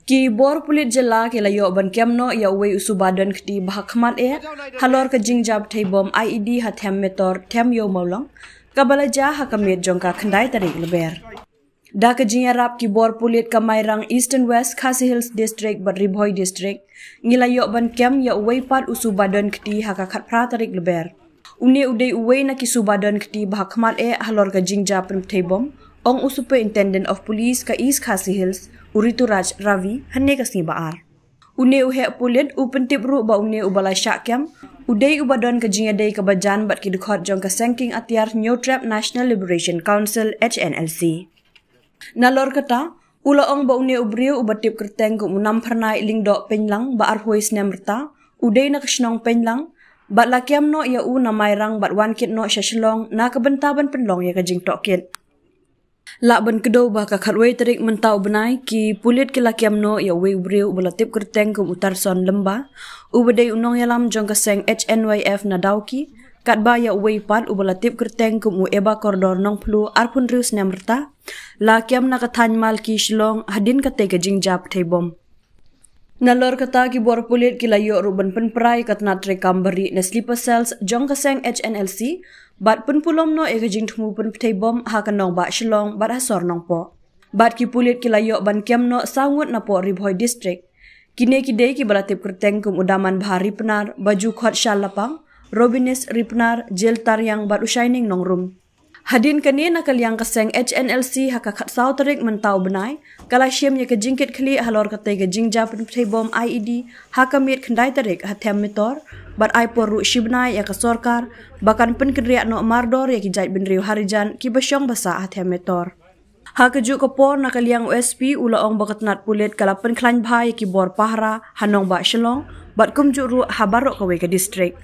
Ki bor pulit jela ki layo ban kemno ya uwei suba donkti hakhmat halor ke jingbthei bom IED ha Them Metor Them yo maulong kabalaja hakamit jongka khandai tarik leber. Da ke jingarap ki bor pulit kamairang Eastern West Khasi Hills District bat Ribhoi District ngilayo ban kem ya uwei pat usuba donkti hakakhat pra tarik leber. Une udai uwei na ki suba donkti hakhmat halor ke jingbthei bom ong Superintendent of Police ka East Khasi Hills Urituraj Ravi hane kasni baar. Une uhe pulit upentip ru ba une ubala syakyam udai ubadon ke jingadei ke bajan bat ki dekhot jong ke sengking atiar New Trap National Liberation Council HNLC. Nalor kata ula ong ba une ubriu ubatip kerteng ku munam pernai lingdok penlang ba arhuis nemrta udai na kesnong penlang bat lakiam no ya u namairang bat wankit no syaslong na kebentaban penlong ya ke jingtok kit. Lak ban kedo bah kakhatwei terik mentau benai ki pulit ki lakiam no ya wei briu belatip kerteng kum utar son lemba ubadei unong yalam jong keseng HNYF nadauki kat ba ya wei pat ubelatip kerteng kum eba koridor nong plu arpun rius nemrta lakiam na kathan mal ki shlong hadin kate ke jingbthei bom. Nalor kata ki bor pulit ki layo ruban penprai katnat rekam beri na sleeper cells jong keseng HNLC bat penpulom no ega jingthmu penpthei bom hakanong ba shlong bat hasor nong po. Bat ki pulit ki layo ban kem no sangut na po Ribhoi District. Kine ki dei ki balatip kerteng kum udaman bahari penar baju khot Shah lapang Robinis ripnar jel taryang bat usaining nong rum. Hadin kani nakal yang keseng HNLC hakakhat sau terik mentau benai kala syem ya ke jingkit khli halor kate ke jingbthei bom IED hakamit khandai terik ha Them Metor bat ai poru shibnai ya ke sorkar bahkan penkriak no mardor ya ki jait benriu harijan ki basyong basa ha Them Metor. Ha keju ke por nakal yang USP ula ong bakatnat pulit kala penklan bhai ki bor pahra hanong ba shlong bat kumju ru habarok kawe ke district.